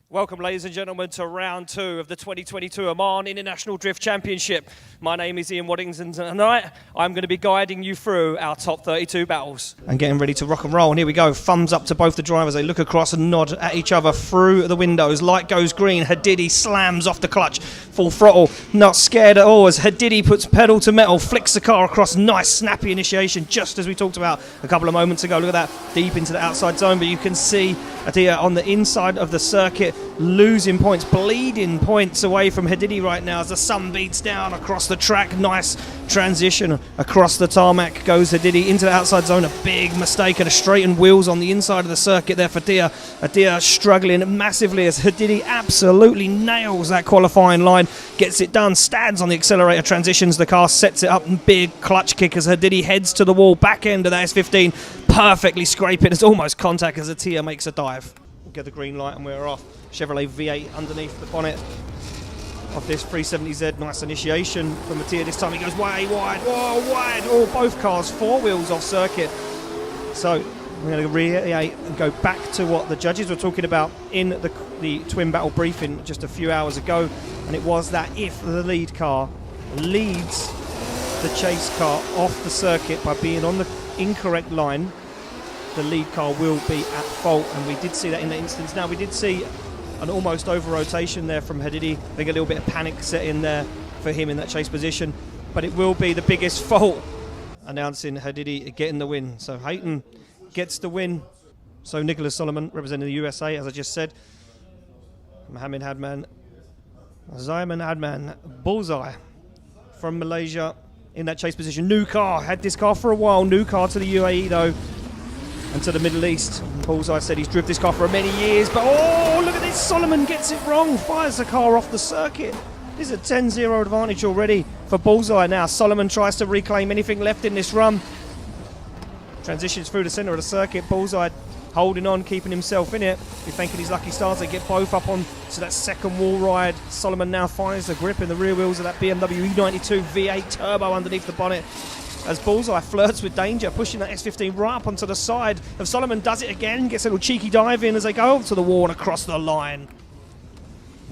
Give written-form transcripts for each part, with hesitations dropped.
Welcome, ladies and gentlemen, to round 2 of the 2022 Oman International Drift Championship. My name is Ian Waddington, and tonight I'm going to be guiding you through our top 32 battles. And getting ready to rock and roll, and here we go. Thumbs up to both the drivers. They look across and nod at each other through the windows. Light goes green. Hadidi slams off the clutch. Full throttle. Not scared at all as Hadidi puts pedal to metal, flicks the car across. Nice, snappy initiation, just as we talked about a couple of moments ago. Look at that, deep into the outside zone, but you can see Hadidi on the inside of the circuit, losing points, bleeding points away from Hadidi right now as the sun beats down across the track. Nice transition across the tarmac goes Hadidi into the outside zone. A big mistake and a straightened wheels on the inside of the circuit there for Dia. Dia struggling massively as Hadidi absolutely nails that qualifying line, gets it done, stands on the accelerator, transitions the car, sets it up, and big clutch kick as Hadidi heads to the wall, back end of that S15, perfectly scraping. It's almost contact as Atia makes a dive. We'll get the green light and we're off. Chevrolet V8 underneath the bonnet of this 370Z. Nice initiation from Mattia. This time he goes way wide. Whoa, wide. Oh, both cars, four wheels off circuit. So we're going to reiterate and go back to what the judges were talking about in the twin battle briefing just a few hours ago. And it was that if the lead car leads the chase car off the circuit by being on the incorrect line, the lead car will be at fault. And we did see that in that instance. Now, we did see an almost over rotation there from Hadidi. I think a little bit of panic set in there for him in that chase position, but it will be the biggest fault, announcing Hadidi getting the win. So Hayton gets the win. So Nicholas Solomon representing the USA, as I just said. Mohammed Hadman, Zayman Hadman, bullseye from Malaysia in that chase position. New car, had this car for a while, new car to the UAE though, and to the Middle East. Bullseye said he's driven this car for many years, but oh, look at this, Solomon gets it wrong, fires the car off the circuit. This is a 10-0 advantage already for Bullseye now. Solomon tries to reclaim anything left in this run. Transitions through the centre of the circuit. Bullseye holding on, keeping himself in it. We're thanking his lucky stars. They get both up on to that second wall ride. Solomon now finds the grip in the rear wheels of that BMW E92 V8 turbo underneath the bonnet, as Bullseye flirts with danger, pushing that S15 right up onto the side of Solomon. Does it again, gets a little cheeky dive in as they go over to the wall and across the line.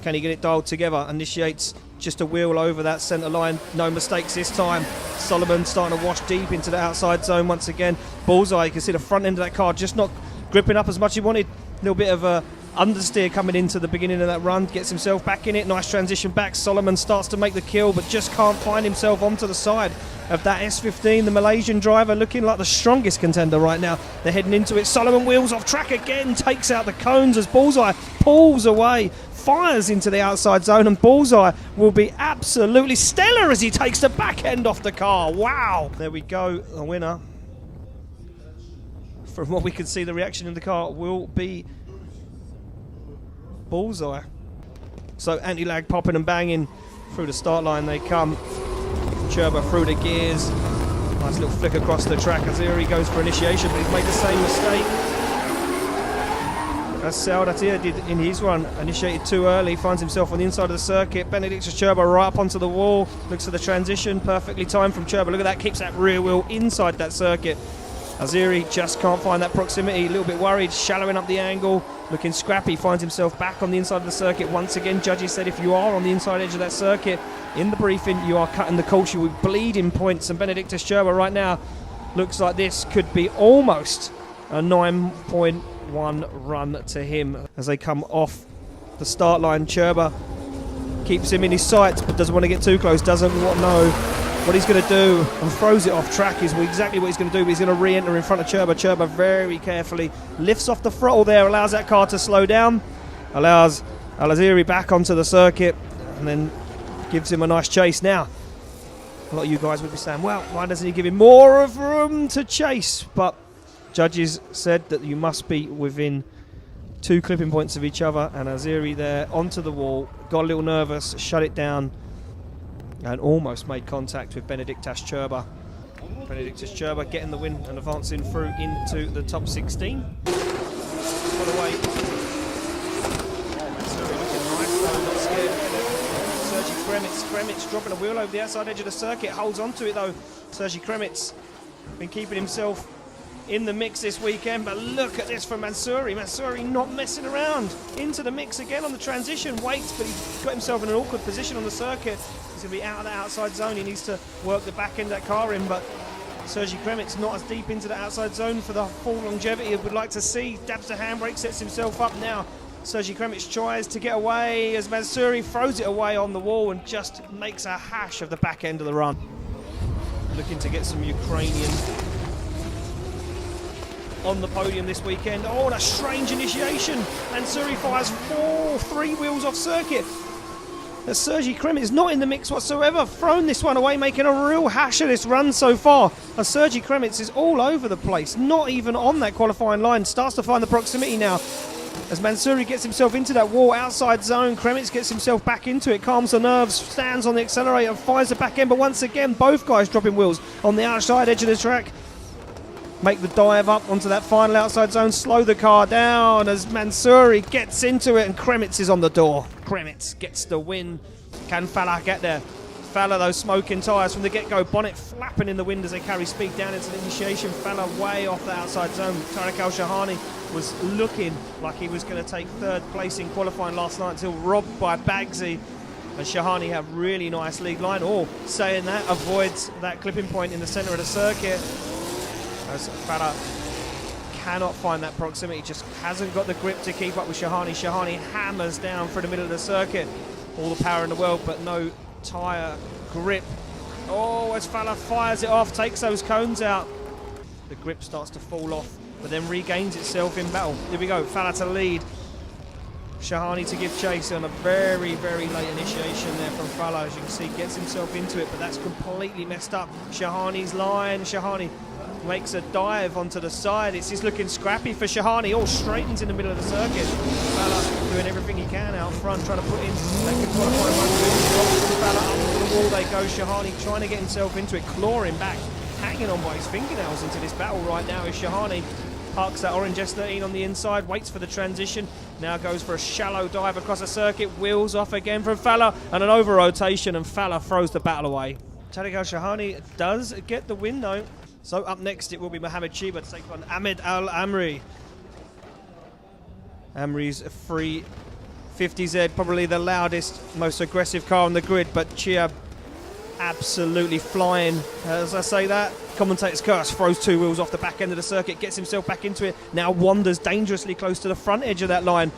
Can he get it dialed together? Initiates just a wheel over that centre line. No mistakes this time. Solomon starting to wash deep into the outside zone once again. Bullseye, you can see the front end of that car just not gripping up as much as he wanted. A little bit of a understeer coming into the beginning of that run, gets himself back in it. Nice transition back. Solomon starts to make the kill, but just can't find himself onto the side of that S15. The Malaysian driver looking like the strongest contender right now. They're heading into it. Solomon wheels off track again, takes out the cones as Bullseye pulls away, fires into the outside zone, and Bullseye will be absolutely stellar as he takes the back end off the car. Wow. There we go, the winner. From what we can see, the reaction in the car will be Bullseye. So anti-lag popping and banging through the start line they come. Cherba through the gears. Nice little flick across the track as here he goes for initiation, but he's made the same mistake as Saudatia did in his run. Initiated too early, finds himself on the inside of the circuit. Benedictus Cherba right up onto the wall. Looks for the transition, perfectly timed from Cherba. Look at that, keeps that rear wheel inside that circuit. Aziri just can't find that proximity, a little bit worried, shallowing up the angle, looking scrappy, finds himself back on the inside of the circuit. Once again, judges said if you are on the inside edge of that circuit, in the briefing, you are cutting the course, you will bleed in points, and Benedictus Cherba right now looks like this could be almost a 9.1 run to him. As they come off the start line, Cherba keeps him in his sights, but doesn't want to get too close, doesn't know what he's going to do, and throws it off track is exactly what he's going to do. But he's going to re-enter in front of Cherba. Cherba very carefully lifts off the throttle there, allows that car to slow down, allows Al-Aziri back onto the circuit, and then gives him a nice chase. Now, a lot of you guys would be saying, well, why doesn't he give him more of room to chase? But judges said that you must be within 2 clipping points of each other, and Aziri there onto the wall, got a little nervous, shut it down, and almost made contact with Benedictus Cherba. Benedictus Cherba getting the win and advancing through into the top 16. By the way, Matsuri looking nice though, not scared. Sergi Kremitz dropping a wheel over the outside edge of the circuit, holds on to it though. Sergi Kremitz been keeping himself in the mix this weekend, but look at this from Mansouri. Mansouri not messing around. Into the mix again on the transition, waits, but he's got himself in an awkward position on the circuit. He's going to be out of the outside zone. He needs to work the back end of that car in, but Sergei Kremitz not as deep into the outside zone for the full longevity he would like to see. Dabs the handbrake, sets himself up now. Sergei Kremitz tries to get away as Mansouri throws it away on the wall and just makes a hash of the back end of the run. Looking to get some Ukrainian on the podium this weekend. Oh, what a strange initiation. Mansouri fires three wheels off circuit. Sergei Kremitz not in the mix whatsoever. Thrown this one away, making a real hash of this run so far. Sergei Kremitz is all over the place, not even on that qualifying line. Starts to find the proximity now. As Mansouri gets himself into that wall outside zone, Kremitz gets himself back into it, calms the nerves, stands on the accelerator, fires the back end, but once again, both guys dropping wheels on the outside edge of the track. Make the dive up onto that final outside zone, slow the car down as Mansouri gets into it and Kremitz is on the door. Kremitz gets the win. Can Falah get there? Falah, those smoking tyres from the get-go, bonnet flapping in the wind as they carry speed down into the initiation. Falah way off the outside zone. Tarek Al-Shahani was looking like he was going to take third place in qualifying last night until robbed by Bagsy. And Shahani have really nice lead line. Oh, saying that, avoids that clipping point in the centre of the circuit. As Falah cannot find that proximity, just hasn't got the grip to keep up with Shahani. Shahani hammers down through the middle of the circuit. All the power in the world, but no tyre grip. Oh, as Falah fires it off, takes those cones out. The grip starts to fall off, but then regains itself in battle. Here we go, Falah to lead. Shahani to give chase on a very, very late initiation there from Falah. As you can see, gets himself into it, but that's completely messed up. Shahani's line, Shahani makes a dive onto the side. It's just looking scrappy for Shahani. All straightens in the middle of the circuit. Falah doing everything he can out front, trying to put in second qualifying run. Falah up the wall they go. Shahani trying to get himself into it, clawing back, hanging on by his fingernails into this battle right now is Shahani. Parks that orange S13 on the inside, waits for the transition, now goes for a shallow dive across the circuit, wheels off again from Falah, and an over rotation, and Falah throws the battle away. Tarek Al-Shahani does get the win though. So up next it will be Mohamed Chiba to take on Ahmed Al-Amri. Amri's a 350Z, probably the loudest, most aggressive car on the grid, but Chiab absolutely flying. As I say that, commentator's curse, throws two wheels off the back end of the circuit, gets himself back into it, now wanders dangerously close to the front edge of that line.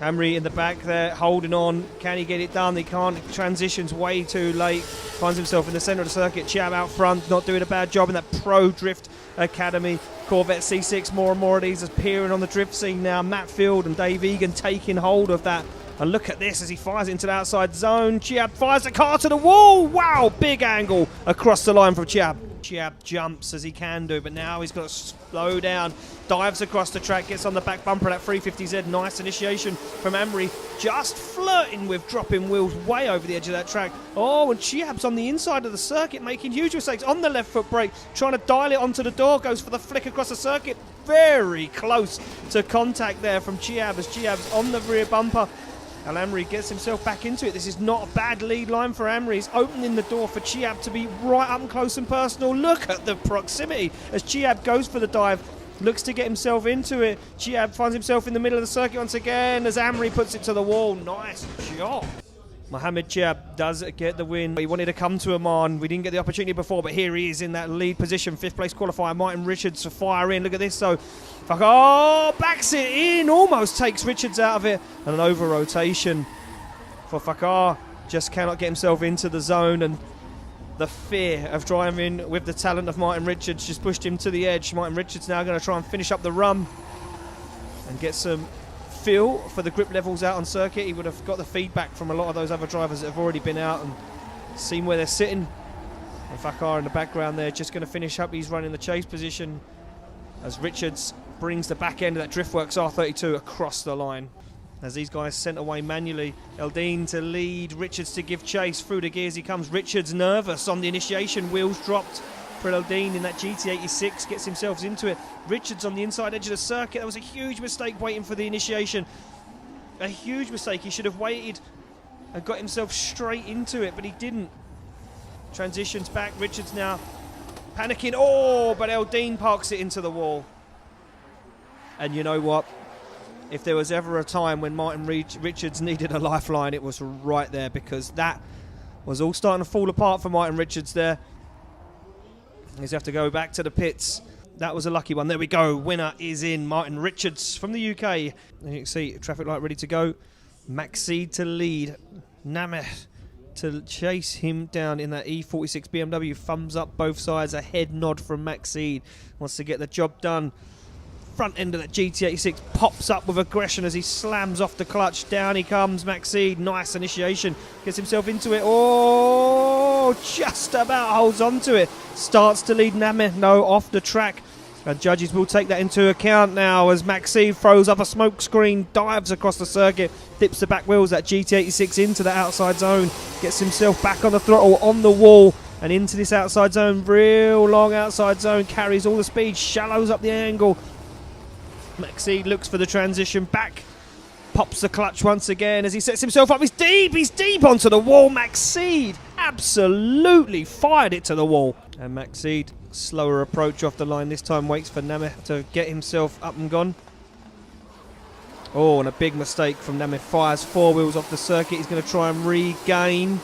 Amri in the back there, holding on. Can he get it done? He can't. Transitions way too late. Finds himself in the centre of the circuit. Chiab out front, not doing a bad job in that Pro Drift Academy. Corvette C6, more and more of these appearing on the drift scene now. Matt Field and Dave Egan taking hold of that. And look at this as he fires into the outside zone. Chiab fires the car to the wall. Wow, big angle across the line from Chiab. Chiab jumps as he can do, but now he's got to slow down. Dives across the track, gets on the back bumper of that 350Z. Nice initiation from Amri. Just flirting with dropping wheels way over the edge of that track. Oh, and Chiab's on the inside of the circuit, making huge mistakes on the left foot brake, trying to dial it onto the door, goes for the flick across the circuit. Very close to contact there from Chiab as Chiab's on the rear bumper. Al-Amri gets himself back into it. This is not a bad lead line for Amri. He's opening the door for Chiab to be right up close and personal. Look at the proximity as Chiab goes for the dive. Looks to get himself into it. Chiab finds himself in the middle of the circuit once again as Amri puts it to the wall. Nice job. Mohamed Chiab does get the win. He wanted to come to Oman. We didn't get the opportunity before, but here he is in that lead position. Fifth place qualifier, Martin Richards to fire in. Look at this. So, oh, backs it in. Almost takes Richards out of it. And an over rotation for Fakar. Just cannot get himself into the zone. And the fear of driving with the talent of Martin Richards just pushed him to the edge. Martin Richards now going to try and finish up the run and get some feel for the grip levels out on circuit. He would have got the feedback from a lot of those other drivers that have already been out and seen where they're sitting. And Fakar in the background there just going to finish up. He's running the chase position as Richards brings the back end of that Driftworks R32 across the line. As these guys sent away manually, Eldine to lead, Richards to give chase. Through the gears he comes. Richards nervous on the initiation, wheels dropped for Eldine in that GT86, gets himself into it. Richards on the inside edge of the circuit. That was a huge mistake waiting for the initiation. A huge mistake. He should have waited and got himself straight into it, but he didn't. Transitions back. Richards now panicking. Oh, but Eldine parks it into the wall. And you know what? If there was ever a time when Martin Richards needed a lifeline, it was right there, because that was all starting to fall apart for Martin Richards there. He's have to go back to the pits. That was a lucky one. There we go. Winner is in. Martin Richards from the UK. And you can see traffic light ready to go. Maxide to lead. Nameth to chase him down in that E46 BMW. Thumbs up both sides. A head nod from Maxide. Wants to get the job done. Front end of that GT86 pops up with aggression as he slams off the clutch. Down he comes, Maxide. Nice initiation. Gets himself into it. Oh, just about holds on to it. Starts to lead Nameth. No, off the track. And judges will take that into account now as Maxide throws up a smoke screen, dives across the circuit, dips the back wheels, that GT86 into the outside zone, gets himself back on the throttle, on the wall, and into this outside zone. Real long outside zone, carries all the speed, shallows up the angle. Maxide looks for the transition back, pops the clutch once again as he sets himself up. He's deep onto the wall. Maxide absolutely fired it to the wall. And Maxide, slower approach off the line this time, waits for Nameth to get himself up and gone. Oh, and a big mistake from Nameth. Fires four wheels off the circuit. He's going to try and regain.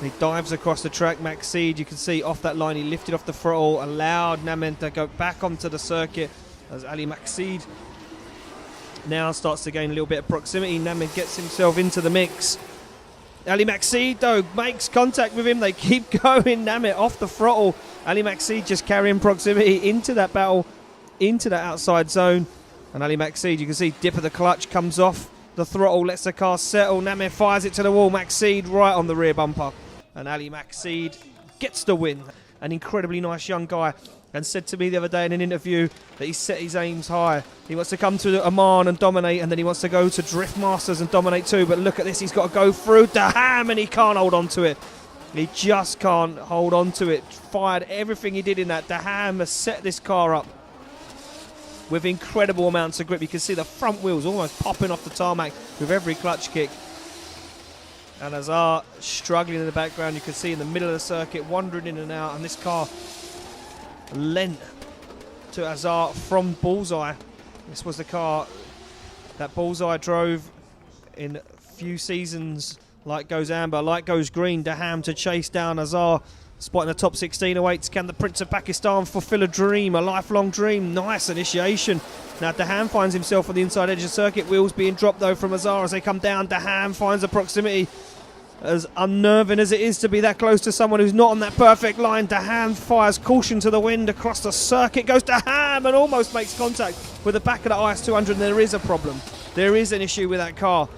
He dives across the track. Maxide, you can see off that line, he lifted off the throttle, allowed Nameth to go back onto the circuit as Ali Maxide now starts to gain a little bit of proximity. Nameth gets himself into the mix. Ali Maxide, though, makes contact with him. They keep going. Nameth off the throttle. Ali Maxide just carrying proximity into that battle, into that outside zone. And Ali Maxide, you can see, dip of the clutch, comes off the throttle, lets the car settle. Nameth fires it to the wall. Maxide right on the rear bumper. And Ali Maxide gets the win. An incredibly nice young guy. And said to me the other day in an interview that he set his aims high. He wants to come to Oman and dominate, and then he wants to go to Drift Masters and dominate too. But look at this, he's got to go through Daham and he can't hold on to it. He just can't hold on to it. Fired everything he did in that. Daham has set this car up with incredible amounts of grip. You can see the front wheels almost popping off the tarmac with every clutch kick. And Azar struggling in the background. You can see in the middle of the circuit, wandering in and out. And this car lent to Azar from Bullseye. This was the car that Bullseye drove in a few seasons. Light goes amber, light goes green. Daham to chase down Azar. Spotting the top 16 awaits. Can the Prince of Pakistan fulfill a dream, a lifelong dream? Nice initiation. Now Daham finds himself on the inside edge of the circuit. Wheels being dropped though from Azar as they come down. Daham finds the proximity. As unnerving as it is to be that close to someone who's not on that perfect line, Daham fires caution to the wind across the circuit. Goes Daham and almost makes contact with the back of the IS200. And there is a problem. There is an issue with that car.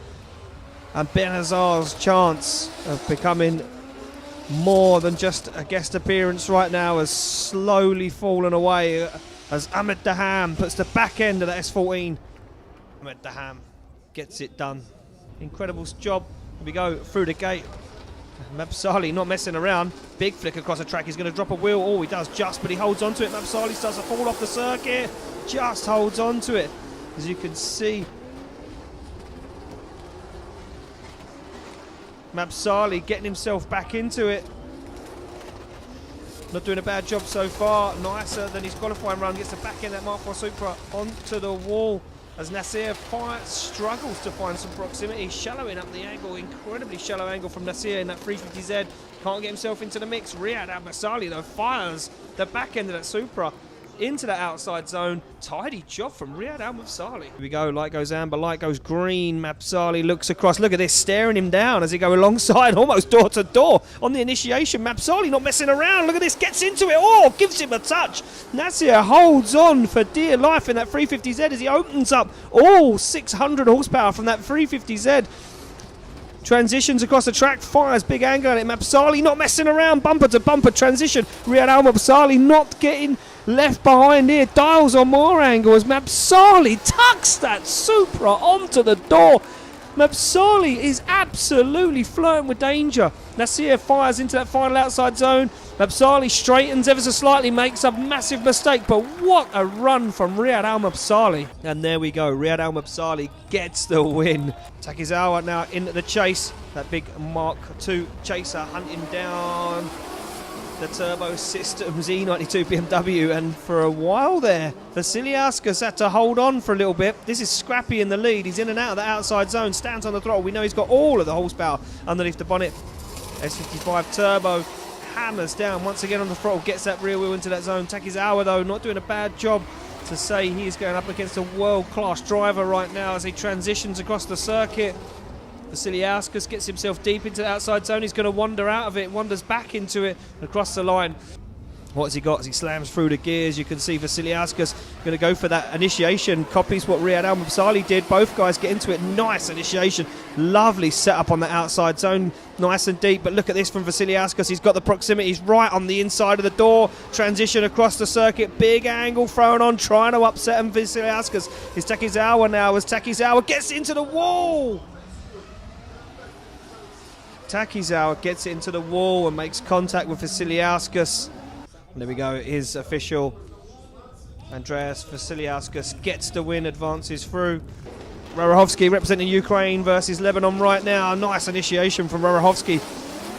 And Ben Azar's chance of becoming more than just a guest appearance right now has slowly fallen away as Ahmed Daham puts the back end of the S14. Ahmed Daham gets it done. Incredible job. Here we go through the gate. Mabsali not messing around. Big flick across the track. He's going to drop a wheel. Oh, he does just, but he holds on to it. Mabsali starts to fall off the circuit. Just holds on to it. As you can see, Mabsali getting himself back into it. Not doing a bad job so far. Nicer than his qualifying run. Gets the back end of that Mark IV Supra onto the wall. As Nasir struggles to find some proximity, shallowing up the angle, incredibly shallow angle from Nasir in that 350Z. Can't get himself into the mix. Riyad Al-Masali though fires the back end of that Supra into that outside zone. Tidy job from Riyad Al-Masali. Here we go, light goes amber, light goes green. Mabsali looks across, look at this, staring him down as he go alongside, almost door to door on the initiation. Mabsali not messing around, look at this, gets into it, oh, gives him a touch. Nasir holds on for dear life in that 350Z as he opens up all 600 horsepower from that 350Z. Transitions across the track, fires big angle on it. Mabsali not messing around, bumper to bumper transition. Riyad Al-Mabsali not getting left behind here, dials on more angle as Mabsali tucks that Supra onto the door. Mabsali is absolutely flirting with danger. Nasir fires into that final outside zone. Mabsali straightens ever so slightly, makes a massive mistake, but what a run from Riyad Al-Mabsali. And there we go, Riyad Al-Mabsali gets the win. Takizawa now into the chase. That big Mark II chaser hunting down the Turbo Systems E92 BMW, and for a while there, Vasiliauskas had to hold on for a little bit. This is Scrappy in the lead. He's in and out of the outside zone, stands on the throttle. We know he's got all of the horsepower underneath the bonnet. S55 Turbo hammers down once again on the throttle, gets that rear wheel into that zone. Takizawa, though, not doing a bad job to say he's going up against a world-class driver right now as he transitions across the circuit. Vasiliauskas gets himself deep into the outside zone. He's going to wander out of it, wanders back into it, across the line. What has he got as he slams through the gears? You can see Vasiliauskas going to go for that initiation. Copies what Riyad Al-Mabsali did. Both guys get into it. Nice initiation. Lovely setup on the outside zone. Nice and deep. But look at this from Vasiliauskas. He's got the proximity. He's right on the inside of the door. Transition across the circuit. Big angle thrown on. Trying to upset him. Vasiliauskas is Takizawa now as Takizawa gets into the wall. Takizawa gets it into the wall and makes contact with Vasiliauskas. There we go, it is official. Andreas Vasiliauskas gets the win, advances through. Rarahovsky representing Ukraine versus Lebanon right now. Nice initiation from Rarahovsky.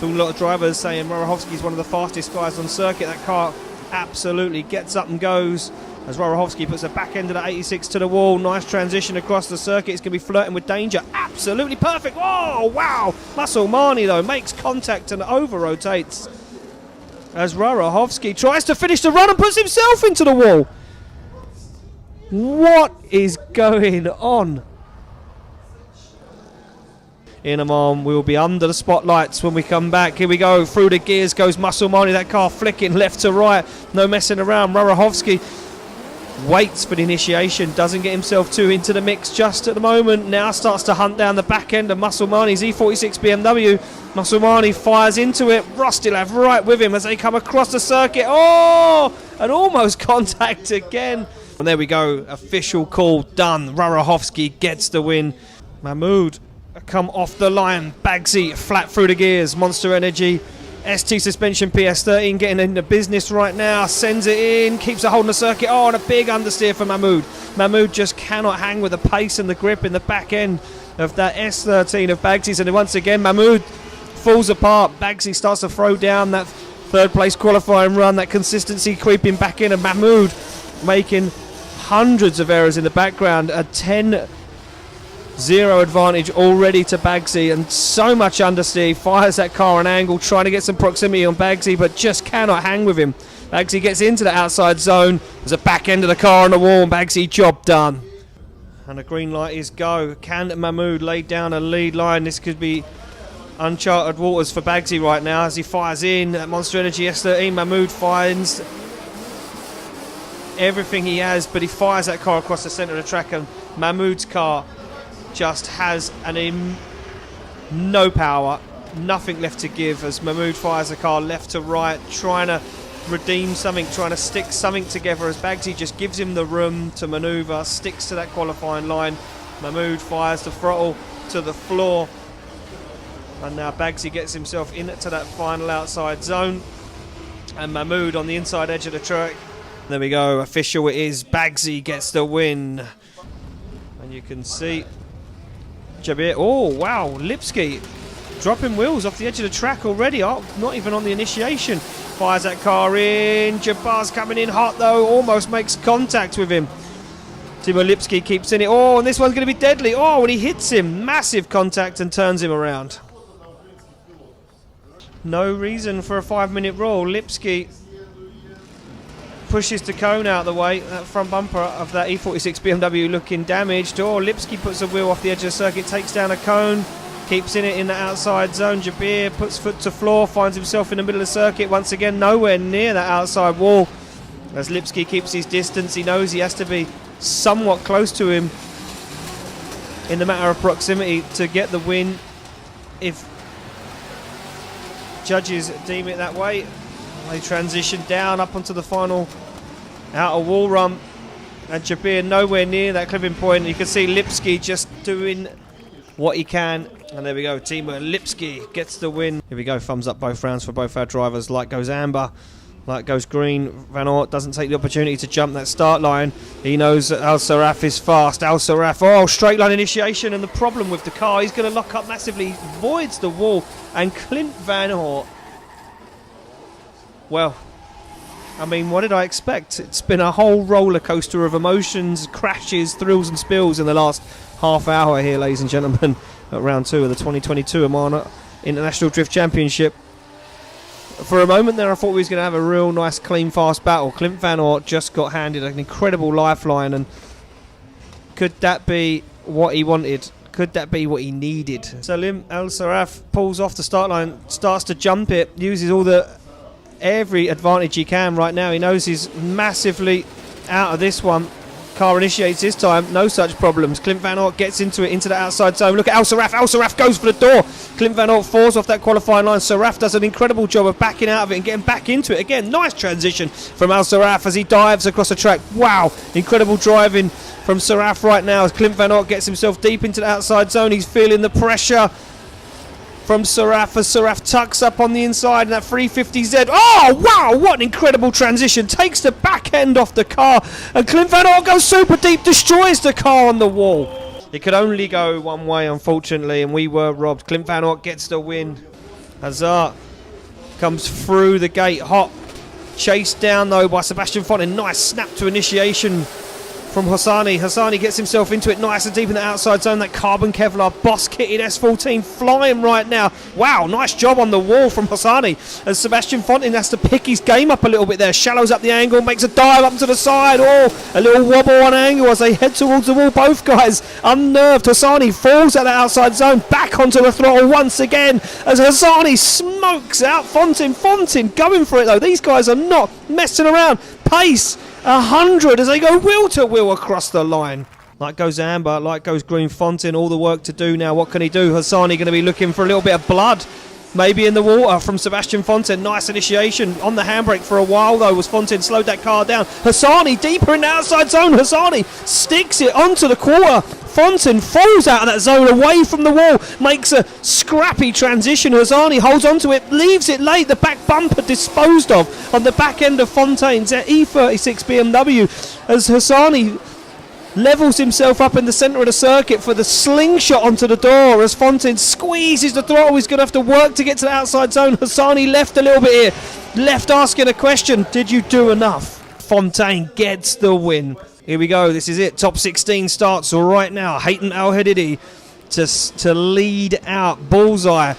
A lot of drivers saying Rarahovsky is one of the fastest guys on circuit. That car absolutely gets up and goes as Rarahovsky puts the back end of the 86 to the wall. Nice transition across the circuit. It's going to be flirting with danger. Absolutely perfect. Oh, wow. Musulmani, though, makes contact and over-rotates as Rarahovsky tries to finish the run and puts himself into the wall. What is going on? Inamon will be under the spotlights when we come back. Here we go. Through the gears goes Musulmani. That car flicking left to right. No messing around. Rarahovsky waits for the initiation. Doesn't get himself too into the mix just at the moment. Now starts to hunt down the back end of Musulmani's E46 BMW. Musulmani fires into it. Rostilav right with him as they come across the circuit. Oh! And almost contact again. And there we go. Official call done. Rarahovsky gets the win. Mahmoud come off the line. Bagsy flat through the gears. Monster Energy. ST suspension PS13 getting into business right now. Sends it in. Keeps it holding the circuit. Oh, and a big understeer for Mahmoud. Mahmoud just cannot hang with the pace and the grip in the back end of that S13 of Bagsy's. And once again, Mahmoud falls apart. Bagsy starts to throw down that third place qualifying run. That consistency creeping back in. And Mahmoud making hundreds of errors in the background. A 10-0 advantage already to Bagsy, and so much understeer. Fires that car on angle, trying to get some proximity on Bagsy, but just cannot hang with him. Bagsy gets into the outside zone. There's a back end of the car on the wall, and Bagsy, job done. And the green light is go. Can Mahmoud lay down a lead line? This could be uncharted waters for Bagsy right now as he fires in. Monster Energy S13, Mahmoud finds everything he has, but he fires that car across the centre of the track, and Mahmoud's car just has no power, nothing left to give as Mahmoud fires the car left to right, trying to redeem something, trying to stick something together as Bagsy just gives him the room to manoeuvre, sticks to that qualifying line. Mahmoud fires the throttle to the floor, and now Bagsy gets himself into that final outside zone, and Mahmoud on the inside edge of the track. There we go, official it is. Bagsy gets the win, and you can see Jabir. Oh wow, Lipski dropping wheels off the edge of the track already. Oh, not even on the initiation. Fires that car in. Jabbar's coming in hot though, almost makes contact with him. Timo Lipski keeps in it. Oh, and this one's going to be deadly. Oh, when he hits him, massive contact and turns him around. No reason for a 5-minute roll. Lipski pushes the cone out of the way. That front bumper of that E46 BMW looking damaged. Oh, Lipski puts a wheel off the edge of the circuit, takes down a cone, keeps in it in the outside zone. Jabir puts foot to floor, finds himself in the middle of the circuit. Once again, nowhere near that outside wall. As Lipski keeps his distance, he knows he has to be somewhat close to him in the matter of proximity to get the win if judges deem it that way. They transition down up onto the final outer wall run, and Jabir nowhere near that clipping point. You can see Lipski just doing what he can, and there we go. Timo Lipski gets the win. Here we go, thumbs up both rounds for both our drivers. Light goes amber, light goes green. Van Aert doesn't take the opportunity to jump that start line. He knows that Al Saraf is fast. Al Saraf, oh, straight line initiation, and the problem with the car, he's going to lock up massively, voids the wall, and Clint Van Aert Well, I mean, what did I expect? It's been a whole roller coaster of emotions, crashes, thrills and spills in the last half hour here, ladies and gentlemen, at round 2 of the 2022 Oman International Drift Championship. For a moment there, I thought we was going to have a real nice, clean, fast battle. Clint Van Aert just got handed an incredible lifeline, and could that be what he wanted? Could that be what he needed? Salim Al Saraf pulls off the start line, starts to jump it, uses every advantage he can right now. He knows he's massively out of this one. Car initiates this time, no such problems. Clint Van Aert gets into it, into the outside zone. Look at Al Saraf. Al Saraf goes for the door. Clint Van Aert falls off that qualifying line. Saraf does an incredible job of backing out of it and getting back into it again. Nice transition from Al Saraf as he dives across the track. Wow, incredible driving from Saraf right now as Clint Van Aert gets himself deep into the outside zone. He's feeling the pressure from Saraf as Saraf tucks up on the inside and that 350Z. Oh, wow, what an incredible transition. Takes the back end off the car and Clint Van Aert goes super deep, destroys the car on the wall. It could only go one way, unfortunately, and we were robbed. Clint Van Aert gets the win. Hazard comes through the gate hot. Chased down, though, by Sebastian Fontaine. Nice snap to initiation from Hassani. Hassani gets himself into it nice and deep in the outside zone. That carbon Kevlar boss kitted S14 flying right now. Wow, nice job on the wall from Hassani as Sebastian Fontaine has to pick his game up a little bit there. Shallows up the angle, makes a dive up to the side. Oh, a little wobble on angle as they head towards the wall. Both guys unnerved. Hassani falls at the outside zone, back onto the throttle once again as Hassani smokes out Fontaine. Fontaine going for it though. These guys are not messing around. Pace 100 as they go wheel to wheel across the line. Like goes Amber, like goes Green. Fontaine, all the work to do now. What can he do? Hassani going to be looking for a little bit of blood maybe in the water from Sebastian Fontaine. Nice initiation on the handbrake for a while though as Fontaine slowed that car down. Hassani deeper in the outside zone. Hassani sticks it onto the quarter. Fontaine falls out of that zone away from the wall, makes a scrappy transition. Hassani holds onto it, leaves it late. The back bumper disposed of on the back end of Fontaine's E36 BMW as Hassani levels himself up in the centre of the circuit for the slingshot onto the door as Fontaine squeezes the throttle. He's going to have to work to get to the outside zone. Hassani left a little bit here, left asking a question, did you do enough? Fontaine gets the win. Here we go, this is it. Top 16 starts right now. Haytham Al Hadidi to lead out Bullseye.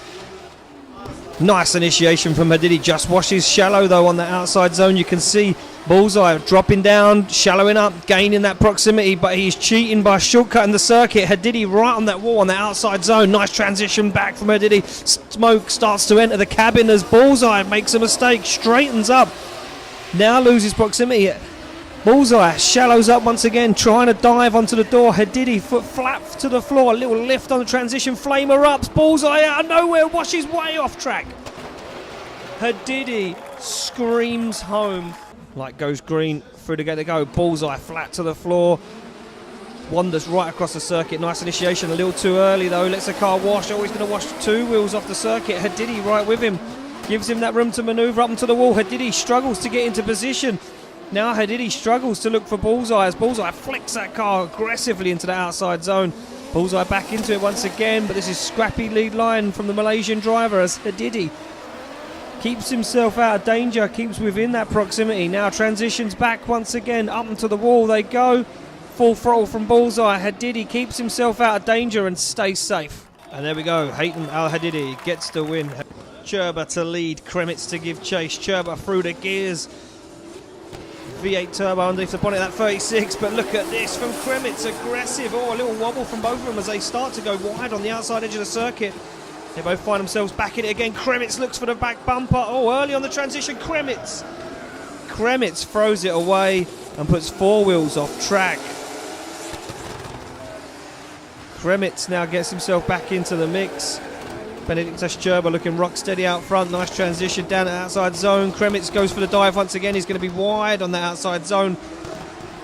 Nice initiation from Hadidi. Just washes shallow though on the outside zone. You can see Bullseye dropping down, shallowing up, gaining that proximity, but he's cheating by shortcutting the circuit. Hadidi right on that wall on the outside zone. Nice transition back from Hadidi. Smoke starts to enter the cabin as Bullseye makes a mistake, straightens up. Now loses proximity. Bullseye shallows up once again, trying to dive onto the door. Hadidi foot flat to the floor, a little lift on the transition, flame erupts. Bullseye out of nowhere, washes way off track. Hadidi screams home. Like goes Green through to get the go. Bullseye flat to the floor. Wanders right across the circuit. Nice initiation, a little too early though. Lets the car wash. Always going to wash two wheels off the circuit. Hadidi right with him. Gives him that room to manoeuvre up into the wall. Hadidi struggles to get into position. Now Hadidi struggles to look for Bullseye as Bullseye flicks that car aggressively into the outside zone. Bullseye back into it once again, but this is scrappy lead line from the Malaysian driver as Hadidi keeps himself out of danger, keeps within that proximity. Now transitions back once again, up into the wall they go. Full throttle from Bullseye. Hadidi keeps himself out of danger and stays safe. And there we go, Haytham Al Hadidi gets the win. Cherba to lead, Kremitz to give chase. Cherba through the gears. V8 turbo underneath the bonnet, that 36, but look at this from Kremitz, aggressive. Oh, a little wobble from both of them as they start to go wide on the outside edge of the circuit. They both find themselves back in it again. Kremitz looks for the back bumper. Oh, early on the transition, Kremitz throws it away and puts four wheels off track. Kremitz now gets himself back into the mix. Benedictus Cherba looking rock steady out front. Nice transition down the outside zone. Kremitz goes for the dive once again. He's going to be wide on the outside zone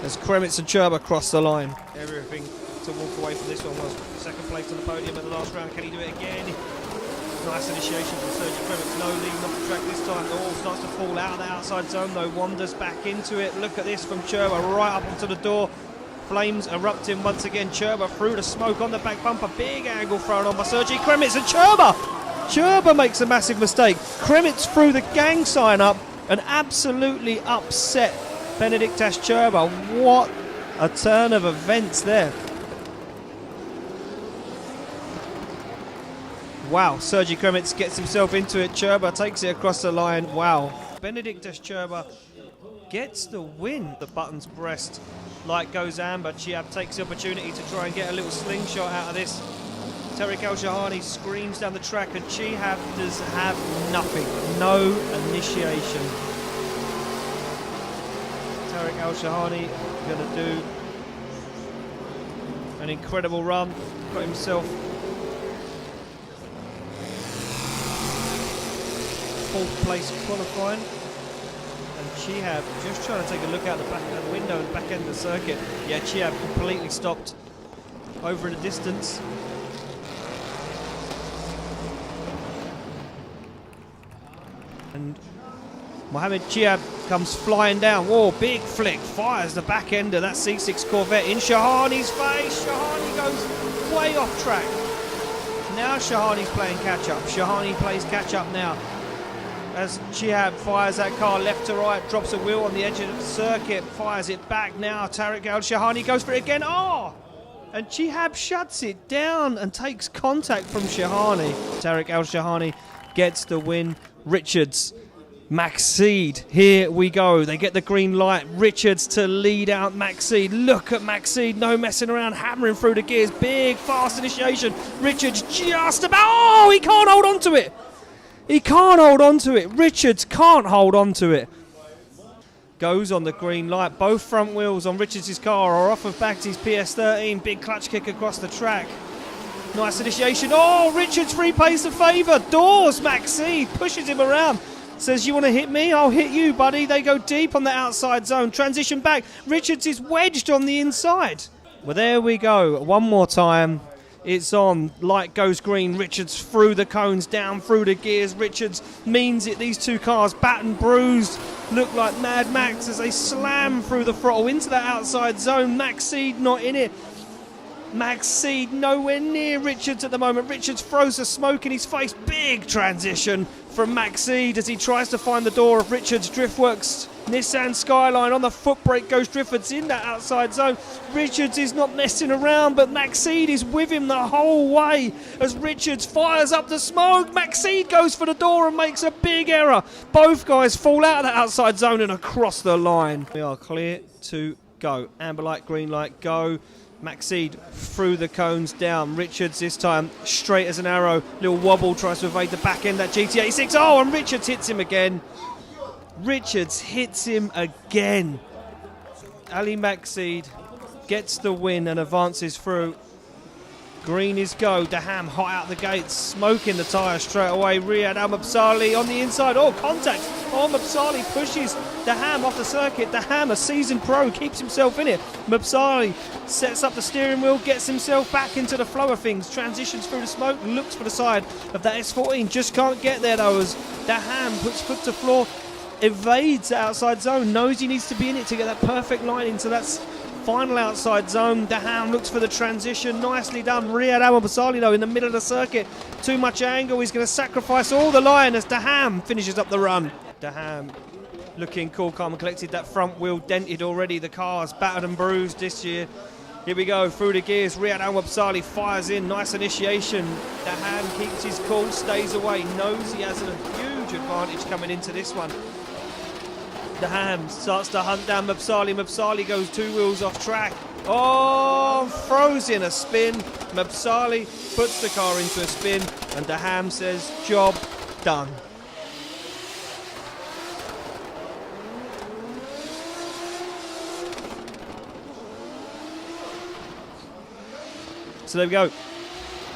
as Kremitz and Cherba cross the line. Everything to walk away from this one was second place on the podium in the last round. Can he do it again? Nice initiation from Sergio Kremitz. No leading off the track this time. The all starts to fall out of the outside zone though. Wanders back into it. Look at this from Cherba right up onto the door. Flames erupting once again. Cherba through the smoke on the back bumper. Big angle thrown on by Sergei Kremitz and Cherba makes a massive mistake. Kremitz threw the gang sign up and absolutely upset Benedikt Turbo. What a turn of events there. Wow, Sergi Kremitz gets himself into it. Turbo takes it across the line. Wow. Benedikt Turbo gets the win. The button's breast. Light goes amber. Chiab takes the opportunity to try and get a little slingshot out of this. Tariq Al-Shahani screams down the track, and Chihab does have nothing. No initiation. Tariq Al-Shahani going to do an incredible run. Got himself 4th place qualifying. And Chihab just trying to take a look out the back of the window and back end of the circuit. Yeah, Chihab completely stopped over in the distance. And Mohamed Chihab comes flying down. Whoa, big flick, fires the back end of that C6 Corvette in Shahani's face. Shahani goes way off track. Now Shahani's playing catch up. Shahani plays catch up now. As Chihab fires that car left to right, drops a wheel on the edge of the circuit, fires it back now. Tariq Al-Shahani goes for it again. Oh! And Chihab shuts it down and takes contact from Shahani. Tariq Al-Shahani gets the win. Richards, Maxide, here we go. They get the green light. Richards to lead out Maxide. Look at Maxide, no messing around, hammering through the gears. Big, fast initiation. Richards just about, oh, he can't hold on to it. He can't hold on to it. Richards can't hold on to it. Goes on the green light. Both front wheels on Richards' car are off of Bagsy's PS13. Big clutch kick across the track. Nice initiation. Oh, Richards repays the favour. Doors Maxide, pushes him around. Says, you want to hit me? I'll hit you, buddy. They go deep on the outside zone. Transition back. Richards is wedged on the inside. Well, there we go. One more time. It's on. Light goes green. Richards through the cones, down through the gears. Richards means it. These two cars, battered and bruised, look like Mad Max as they slam through the throttle into that outside zone. Maxide not in it. Maxide nowhere near Richards at the moment. Richards throws the smoke in his face. Big transition from Maxide as he tries to find the door of Richards. Driftworks Nissan Skyline on the foot brake goes Driffords in that outside zone. Richards is not messing around, but Maxide is with him the whole way as Richards fires up the smoke. Maxide goes for the door and makes a big error. Both guys fall out of that outside zone and across the line. We are clear to go. Amber light, green light, go. Maxide through the cones down. Richards this time straight as an arrow. Little wobble, tries to evade the back end that GT86. Oh, and Richards hits him again. Richards hits him again. Ali Maxide gets the win and advances through. Green is go. Daham hot out the gates, smoking the tyre straight away. Riyad Al-Mabsali on the inside. Oh, contact. Oh, Mabsali pushes Daham off the circuit. Daham, a seasoned pro, keeps himself in it. Mabsali sets up the steering wheel, gets himself back into the flow of things, transitions through the smoke, looks for the side of that S14. Just can't get there though as Daham puts foot to floor, evades the outside zone, knows he needs to be in it to get that perfect line into that final outside zone. Daham looks for the transition, nicely done. Riyad Al-Mabsali though in the middle of the circuit, too much angle, he's going to sacrifice all the line as Daham finishes up the run. Daham looking cool, calm and collected. That front wheel dented already, the car's battered and bruised this year. Here we go, through the gears, Riyad Al-Mabsali fires in, nice initiation. Daham keeps his cool, stays away, knows he has a huge advantage coming into this one. Daham starts to hunt down Mabsali. Mabsali goes two wheels off track. Oh, throws in a spin. Mabsali puts the car into a spin and Daham says, job done. So there we go.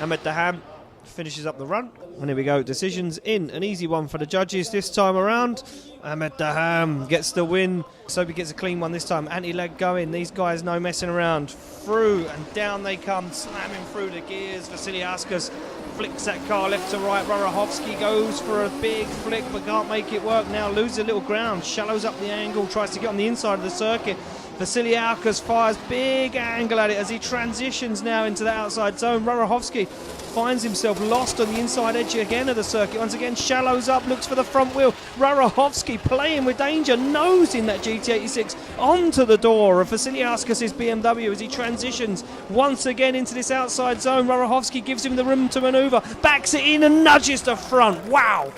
Ahmed Daham finishes up the run. And here we go, decisions in. An easy one for the judges this time around. Ahmed Daham gets the win. So he gets a clean one this time. Anti-leg going. These guys no messing around. Through and down they come, slamming through the gears. Vasily Askas flicks that car left to right. Rarahovsky goes for a big flick but can't make it work now. Loses a little ground. Shallows up the angle. Tries to get on the inside of the circuit. Vasiliauskas fires big angle at it as he transitions now into the outside zone. Rurachowski finds himself lost on the inside edge again of the circuit. Once again, shallows up, looks for the front wheel. Rurachowski playing with danger, nosing that GT86 onto the door of Vasiliauskas' BMW as he transitions once again into this outside zone. Rurachowski gives him the room to manoeuvre, backs it in and nudges the front. Wow!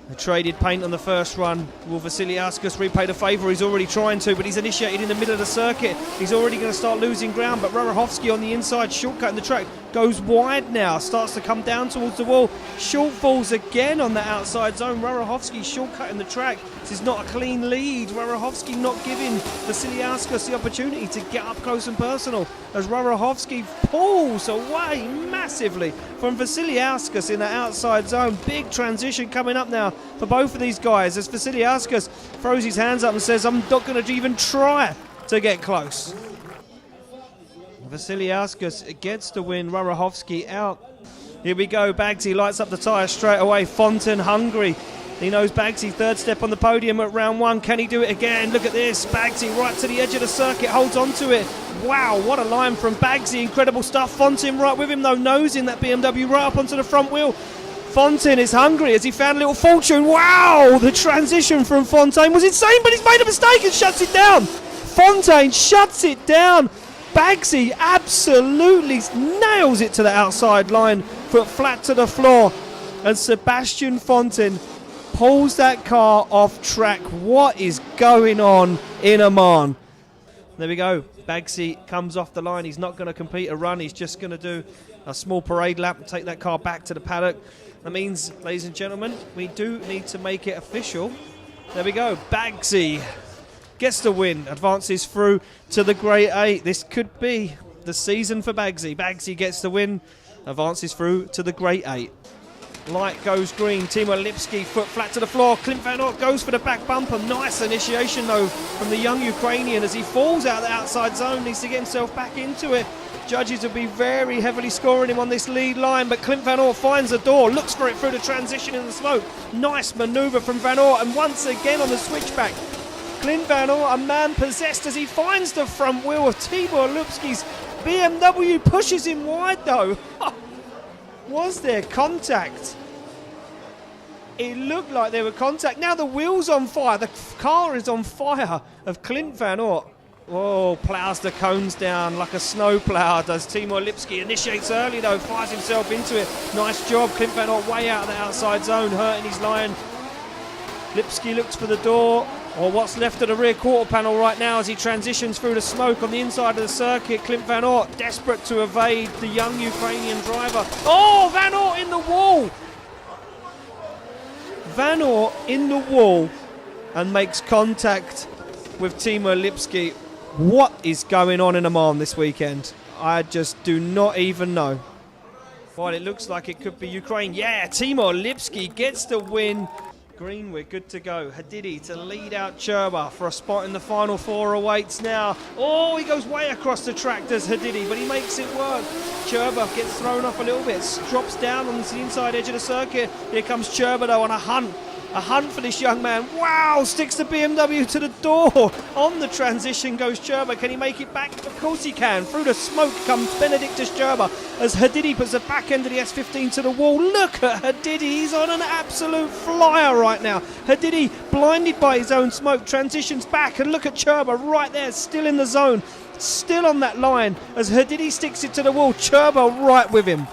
The traded paint on the first run. Will Vasiliauskas repay the favour? He's already trying to, but he's initiated in the middle of the circuit. He's already going to start losing ground, but Rurachowski on the inside, shortcutting the track, goes wide now, starts to come down towards the wall. Short falls again on the outside zone. Rurachowski shortcutting the track. This is not a clean lead. Rurachowski not giving Vasiliauskas the opportunity to get up close and personal as Rurachowski pulls away massively from Vasiliauskas in the outside zone. Big transition coming up now for both of these guys as Vasiliauskas throws his hands up and says, I'm not going to even try to get close. Vasiliauskas gets the win, Rurachowski out. Here we go, Bagsy lights up the tyre straight away. Fontaine hungry. He knows Bagsy, third step on the podium at round one. Can he do it again? Look at this. Bagsy right to the edge of the circuit, holds on to it. Wow, what a line from Bagsy. Incredible stuff. Fontaine right with him though, nosing that BMW right up onto the front wheel. Fontaine is hungry as he found a little fortune. Wow, the transition from Fontaine was insane, but he's made a mistake and shuts it down. Fontaine shuts it down. Bagsy absolutely nails it to the outside line, foot flat to the floor, and Sebastian Fontaine pulls that car off track. What is going on in Oman? There we go. Bagsy comes off the line. He's not going to compete a run. He's just going to do a small parade lap and take that car back to the paddock. That means, ladies and gentlemen, we do need to make it official. There we go. Bagsy gets the win, advances through to the Grade 8. This could be the season for Bagsy. Bagsy gets the win, advances through to the Grade 8. Light goes green. Timo Lipski foot flat to the floor. Clint Van Oort goes for the back bumper. Nice initiation though from the young Ukrainian as he falls out of the outside zone. Needs to get himself back into it. Judges will be very heavily scoring him on this lead line, but Clint Van Oort finds the door, looks for it through the transition in the smoke. Nice manoeuvre from Van Oort, and once again on the switchback, Clint Van Oort, a man possessed as he finds the front wheel of Tibor Lipski's BMW, pushes him wide though. Was there contact? It looked like there were contact. Now the wheel's on fire. The car is on fire of Clint Van Oort. Whoa, ploughs the cones down like a snow plough does Timo Lipski. Initiates early though, fires himself into it. Nice job, Clint Van Oort way out of the outside zone, hurting his line. Lipski looks for the door, or what's left of the rear quarter panel right now as he transitions through the smoke on the inside of the circuit. Clint Van Oort desperate to evade the young Ukrainian driver. Oh, Van Oort in the wall! Van Oort in the wall and makes contact with Timo Lipski. What is going on in Oman this weekend? I just do not even know. Well, it looks like it could be Ukraine. Yeah, Timo Lipski gets the win. Green, we're good to go. Hadidi to lead out Cherba for a spot in the final four awaits now. Oh, he goes way across the track, does Hadidi, but he makes it work. Cherba gets thrown off a little bit, drops down on the inside edge of the circuit. Here comes Cherba though on a hunt. A hunt for this young man. Wow, sticks the BMW to the door. On the transition goes Cherba. Can he make it back? Of course he can. Through the smoke comes Benedictus Cherba as Hadidi puts the back end of the S15 to the wall. Look at Hadidi. He's on an absolute flyer right now. Hadidi, blinded by his own smoke, transitions back. And look at Cherba right there, still in the zone. Still on that line as Hadidi sticks it to the wall. Cherba right with him.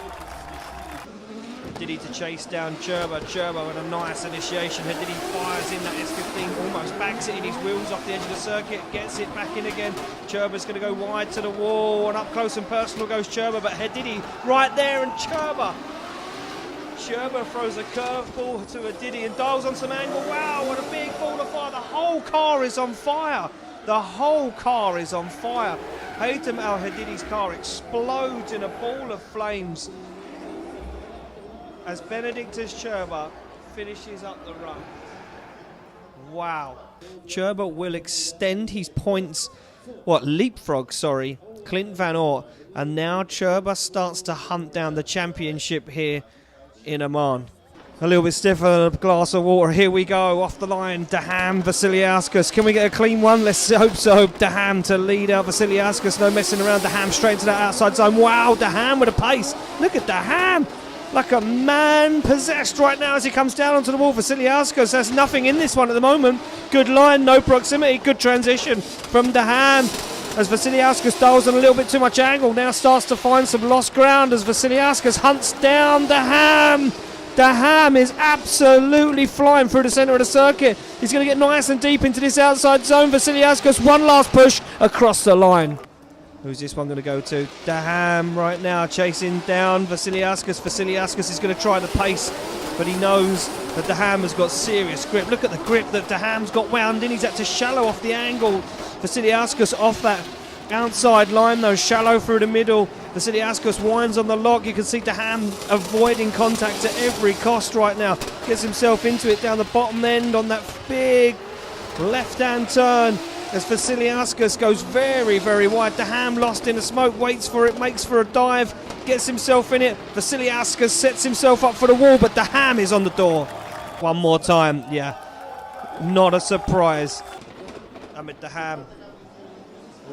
Hadidi to chase down Cherba. Cherba with a nice initiation. Hadidi fires in that S15, almost backs it in his wheels off the edge of the circuit, gets it back in again. Cherba's going to go wide to the wall, and up close and personal goes Cherba, but Hadidi right there, and Cherba throws a curveball to Hadidi and dials on some angle. Wow, what a big ball of fire. The whole car is on fire. The whole car is on fire. Haytham Al Hadidi's car explodes in a ball of flames as Benedictus Cherba finishes up the run. Wow. Cherba will extend his points, leapfrog, Clint Van Oort. And now Cherba starts to hunt down the championship here in Oman. A little bit stiffer than a glass of water. Here we go, off the line, Daham, Vasiliauskas. Can we get a clean one? Let's hope so. Daham to lead out Vasiliauskas. No messing around. Daham straight into that outside zone. Wow, Daham with a pace. Look at Daham. Like a man possessed right now as he comes down onto the wall. Vasiliauskas has nothing in this one at the moment. Good line, no proximity, good transition from Daham. As Vasiliauskas dials on a little bit too much angle, now starts to find some lost ground as Vasiliauskas hunts down Daham. Daham is absolutely flying through the centre of the circuit. He's going to get nice and deep into this outside zone. Vasiliauskas, one last push across the line. Who's this one going to go to? Daham right now chasing down Vasiliauskas. Vasiliauskas is going to try the pace, but he knows that Daham has got serious grip. Look at the grip that Daham's got wound in. He's had to shallow off the angle. Vasiliauskas off that outside line though, shallow through the middle. Vasiliauskas winds on the lock. You can see Daham avoiding contact at every cost right now. Gets himself into it down the bottom end on that big left-hand turn. As Vasiliauskas goes very, very wide. Daham lost in the smoke, waits for it, makes for a dive, gets himself in it. Vasiliauskas sets himself up for the wall, but Daham is on the door. One more time, yeah. Not a surprise. Daham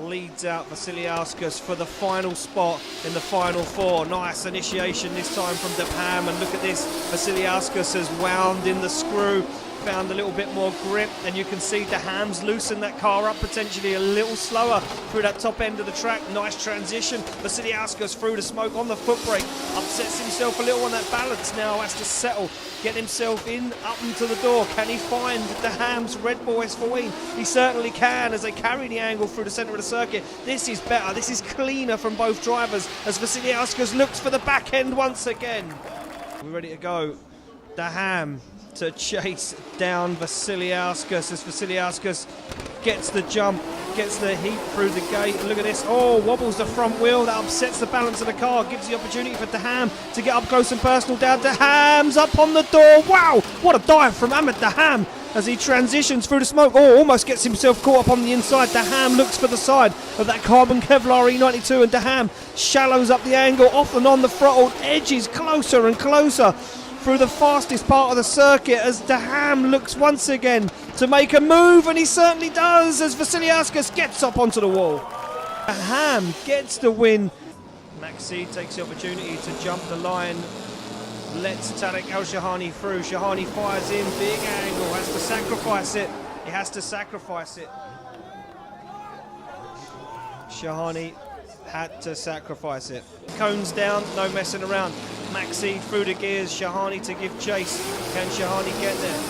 leads out Vasiliauskas for the final spot in the final four. Nice initiation this time from Daham, and look at this. Vasiliauskas has wound in the screw. Found a little bit more grip, and you can see Daham's loosened that car up potentially a little slower through that top end of the track. Nice transition. Vasiliauskas through the smoke on the foot brake, upsets himself a little on that balance now, has to settle, get himself in up into the door. Can he find Daham's Red Bull S14? He certainly can as they carry the angle through the centre of the circuit. This is better, this is cleaner from both drivers as Vasiliauskas looks for the back end once again. We're ready to go. Daham to chase down Vasiliauskas as Vasiliauskas gets the jump, gets the heat through the gate. Look at this. Oh, wobbles the front wheel. That upsets the balance of the car. Gives the opportunity for Daham to get up close and personal. Down Daham's up on the door. Wow, what a dive from Daham as he transitions through the smoke. Oh, almost gets himself caught up on the inside. Daham looks for the side of that carbon Kevlar E92, and Daham shallows up the angle, off and on the throttle, edges closer and closer through the fastest part of the circuit as Daham looks once again to make a move, and he certainly does as Vasiliauskas gets up onto the wall. Daham gets the win. Maxi takes the opportunity to jump the line, lets Tariq Al-Shahani through. Shahani fires in, big angle, has to sacrifice it. He has to sacrifice it. Shahani had to sacrifice it. Cones down, no messing around. Maxi through the gears, Shahani to give chase. Can Shahani get there?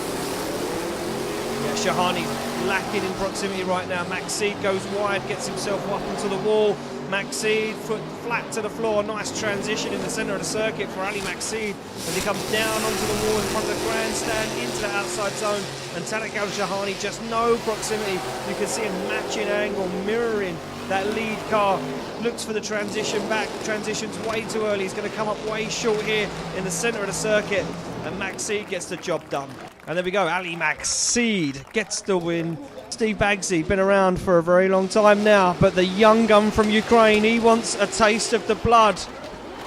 Yeah, Shahani lacking in proximity right now. Maxi goes wide, gets himself up into the wall. Maxi foot flat to the floor. Nice transition in the centre of the circuit for Ali Maxi as he comes down onto the wall in front of the grandstand into the outside zone. And Tariq Al-Shahani just no proximity. You can see him matching angle, mirroring that lead car. Looks for the transition back. Transition's way too early. He's going to come up way short here in the centre of the circuit. And Maxi gets the job done. And there we go. Ali Maxi gets the win. Steve Baggsy, been around for a very long time now, but the young gun from Ukraine, he wants a taste of the blood.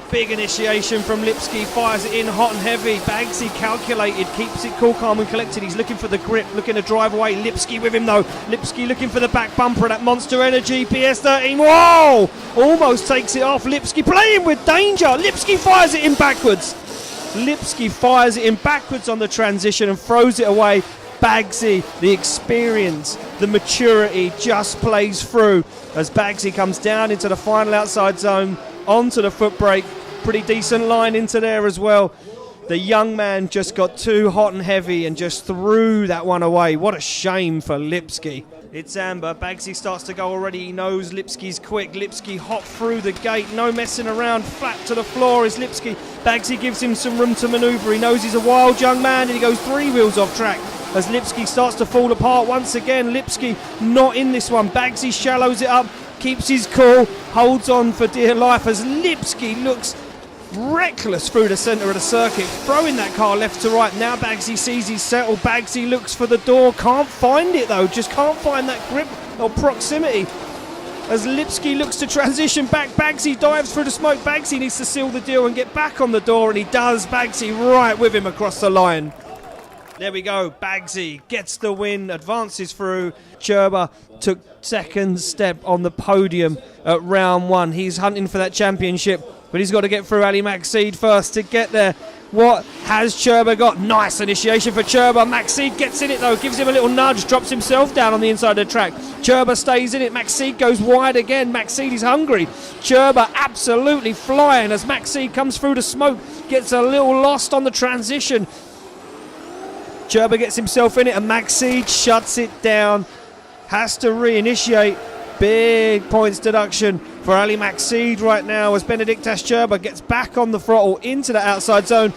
Big initiation from Lipski, fires it in hot and heavy. Baggsy calculated, keeps it cool, calm and collected. He's looking for the grip, looking to drive away. Lipski with him though. Lipski looking for the back bumper of that Monster Energy PS13. Whoa! Almost takes it off. Lipski playing with danger. Lipski fires it in backwards. Lipski fires it in backwards on the transition and throws it away. Baggsy, the experience, the maturity just plays through as Baggsy comes down into the final outside zone, onto the foot brake. Pretty decent line into there as well. The young man just got too hot and heavy and just threw that one away. What a shame for Lipski. It's amber. Baggsy starts to go already. He knows Lipski's quick. Lipski hot through the gate. No messing around. Flat to the floor is Lipski. Baggsy gives him some room to manoeuvre. He knows he's a wild young man and he goes 3 wheels off track as Lipski starts to fall apart once again. Lipski not in this one. Baggsy shallows it up, keeps his cool, holds on for dear life as Lipski looks reckless through the centre of the circuit, throwing that car left to right. Now Baggsy sees he's settled. Baggsy looks for the door, can't find it though, just can't find that grip or proximity. as Lipsky looks to transition back. Bagsy dives through the smoke. Bagsy needs to seal the deal and get back on the door, and he does. Bagsy right with him across the line. There we go. Bagsy gets the win, advances through. Cherba took second step on the podium at round one. He's hunting for that championship, but he's got to get through Ali Maxid first to get there. What has Cherba got? Nice initiation for Cherba. Maxid gets in it though, gives him a little nudge, drops himself down on the inside of the track. Cherba stays in it. Maxid goes wide again. Maxid is hungry. Cherba absolutely flying as Maxid comes through the smoke, gets a little lost on the transition. Cherba gets himself in it and Maxid shuts it down. Has to reinitiate. Big points deduction for Ali Maxid right now as Benedictas Cherba gets back on the throttle into the outside zone.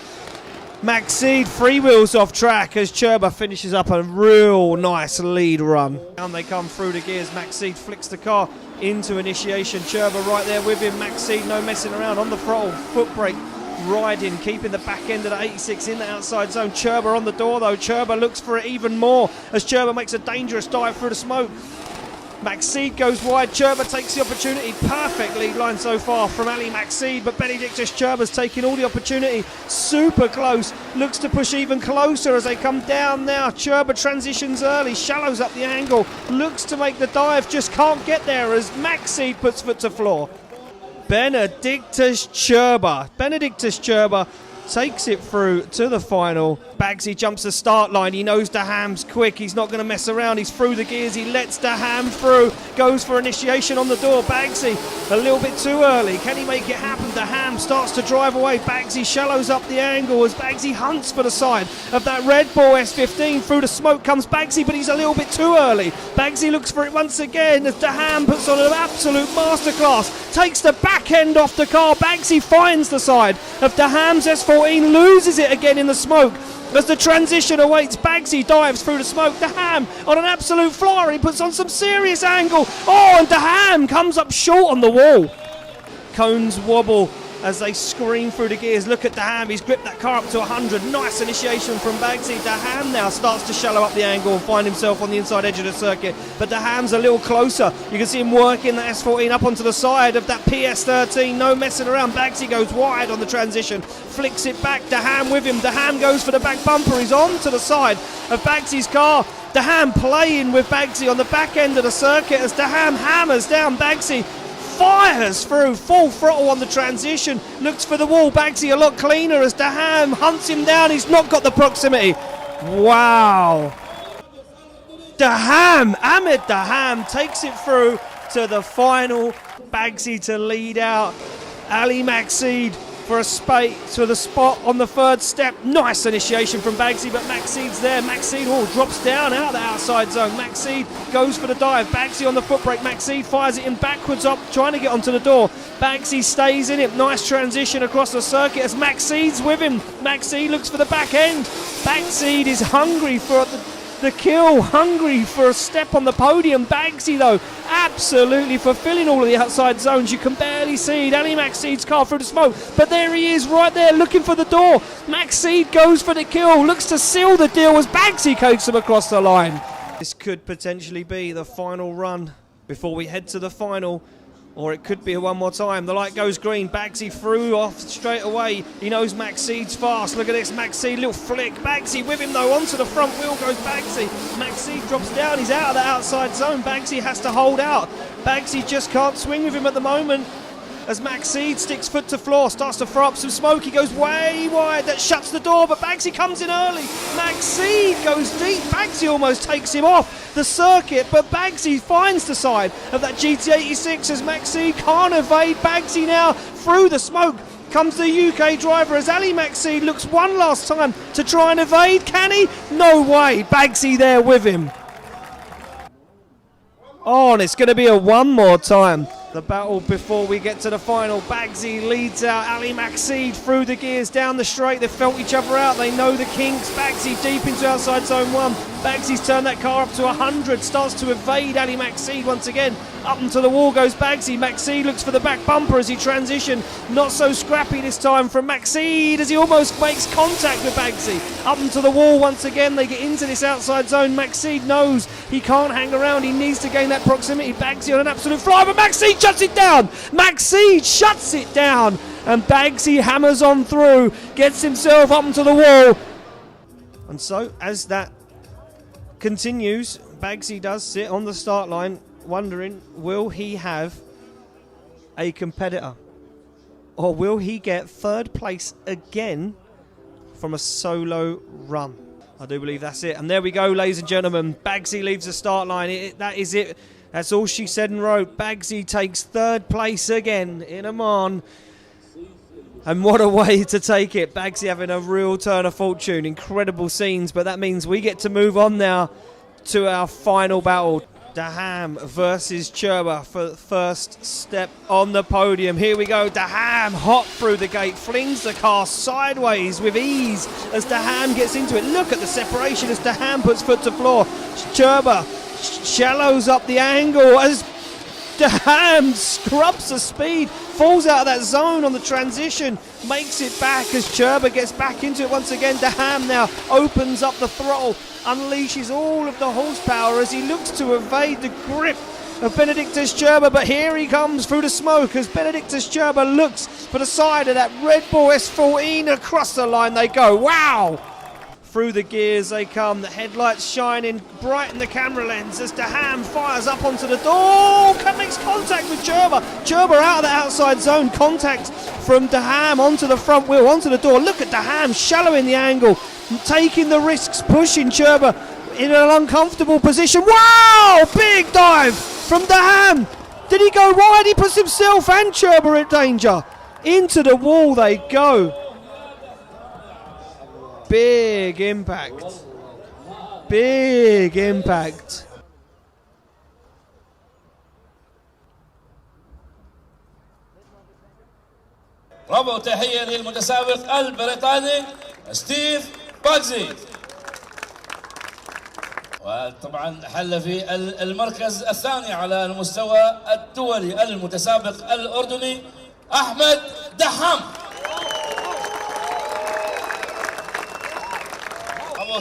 Maxid freewheels off track as Cherba finishes up a real nice lead run. Down they come through the gears. Maxid flicks the car into initiation. Cherba right there with him. Maxid no messing around on the throttle. Foot brake riding, keeping the back end of the 86 in the outside zone. Cherba on the door though. Cherba looks for it even more as Cherba makes a dangerous dive through the smoke. Maxid goes wide. Cherba takes the opportunity. Perfect lead line so far from Ali Maxid, but Benedictas Cherba's taking all the opportunity. Super close. Looks to push even closer as they come down now. Cherba transitions early, shallows up the angle, looks to make the dive, just can't get there as Maxid puts foot to floor. Benedictas Cherba takes it through to the final. Bagsy jumps the start line. He knows Daham's quick. He's not going to mess around. He's through the gears. He lets Daham through. Goes for initiation on the door. Bagsy a little bit too early. Can he make it happen? Daham starts to drive away. Bagsy shallows up the angle as Bagsy hunts for the side of that Red Bull S15. Through the smoke comes Bagsy, but he's a little bit too early. Bagsy looks for it once again as Daham puts on an absolute masterclass. Takes the back end off the car. Bagsy finds the side of Daham's S14. Loses it again in the smoke. As the transition awaits, Bagsy dives through the smoke. Daham on an absolute flyer. He puts on some serious angle. Oh, and Daham comes up short on the wall. Cones wobble as they scream through the gears. Look at Daham. He's gripped that car up to 100. Nice initiation from Bagsy. Daham now starts to shallow up the angle and find himself on the inside edge of the circuit. But Daham's a little closer. You can see him working the S14 up onto the side of that PS13. No messing around. Bagsy goes wide on the transition. Flicks it back. Daham with him. Daham goes for the back bumper. He's on to the side of Bagsy's car. Daham playing with Bagsy on the back end of the circuit as Daham hammers down Bagsy. Fires through full throttle on the transition, looks for the wall. Bagsy a lot cleaner as Daham hunts him down. He's not got the proximity. Wow. Ahmed Daham takes it through to the final. Bagsy to lead out. Ali Maxid for the spot on the third step. Nice initiation from Bagsy, but Maxid's there. Maxid drops down out of the outside zone. Maxid goes for the dive. Bagsy on the foot brake. Maxid fires it in backwards up, trying to get onto the door. Bagsy stays in it. Nice transition across the circuit as Maxid's with him. Maxid looks for the back end. Maxid is hungry for the kill, hungry for a step on the podium. Bagsy though absolutely fulfilling all of the outside zones. You can barely see Ali Maxid's car through the smoke, but there he is right there looking for the door. Maxid goes for the kill, looks to seal the deal as Bagsy takes him across the line. This could potentially be the final run before we head to the final, or it could be a one more time. The light goes green. Bagsy through off straight away. He knows Maxid's fast. Look at this. Maxid, little flick. Bagsy with him though. Onto the front wheel goes Bagsy. Maxid drops down. He's out of the outside zone. Bagsy has to hold out. Bagsy just can't swing with him at the moment. As Maxid sticks foot to floor, starts to throw up some smoke. He goes way wide. That shuts the door, but Bagsy comes in early. Maxid goes deep. Bagsy almost takes him off the circuit, but Bagsy finds the side of that GT86 as Maxid can't evade Bagsy now. Through the smoke comes the UK driver as Ali Maxid looks one last time to try and evade. Can he? No way. Bagsy there with him. Oh, and it's going to be a one more time. The battle before we get to the final. Bagsy leads out Ali Maxid through the gears down the straight. They've felt each other out. They know the kinks. Bagsy deep into outside zone one. Bagsy's turned that car up to 100. Starts to evade Ali Maxid once again. Up into the wall goes Bagsy. Maxi looks for the back bumper as he transition. Not so scrappy this time from Maxi as he almost makes contact with Bagsy. Up into the wall once again. They get into this outside zone. Maxi knows he can't hang around. He needs to gain that proximity. Bagsy on an absolute fly, but Maxi shuts it down. Maxi shuts it down. And Bagsy hammers on through. Gets himself up into the wall. And so, as that continues, Bagsy does sit on the start line, wondering, will he have a competitor? Or will he get third place again from a solo run? I do believe that's it. And there we go, ladies and gentlemen. Bagsy leaves the start line. That is it. That's all she said and wrote. Bagsy takes third place again in Oman. And what a way to take it. Bagsy having a real turn of fortune. Incredible scenes, but that means we get to move on now to our final battle. Daham versus Cherba for the first step on the podium. Here we go. Daham hot through the gate, flings the car sideways with ease as Daham gets into it. Look at the separation as Daham puts foot to floor. Cherba shallows up the angle as Daham scrubs the speed, falls out of that zone on the transition, makes it back as Cherba gets back into it once again. Daham now opens up the throttle, unleashes all of the horsepower as he looks to evade the grip of Benedictus Cherba, but here he comes through the smoke as Benedictus Cherba looks for the side of that Red Bull S14. Across the line they go. Wow! Through the gears they come, the headlights shining bright in the camera lens as Daham fires up onto the door, makes contact with Cherba. Cherba out of the outside zone, contact from Daham onto the front wheel, onto the door. Look at Daham shallowing the angle, taking the risks, pushing Cherba in an uncomfortable position. Wow! Big dive from Daham. Did he go wide? He puts himself and Cherba in danger. Into the wall they go. Big impact. Big impact. برافو، تحية للمتسابق البريطاني ستيف باغزي. وطبعا حل في المركز الثاني على المستوى الدولي المتسابق الأردني أحمد دحام.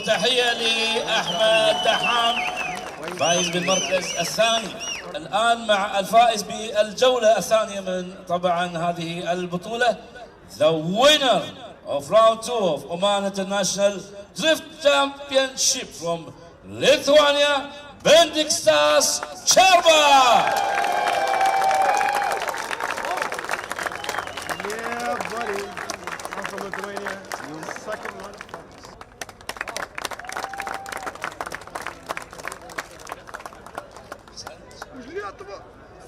تحية لأحمد دحام فائز بالمركز الثاني. الآن مع الفائز بالجولة الثانية من طبعا هذه البطولة. The winner of round 2 of Oman International Drift Championship from Lithuania, Benedictus Cherba. Yeah, buddy. I'm from Lithuania. Second one. Взлетова!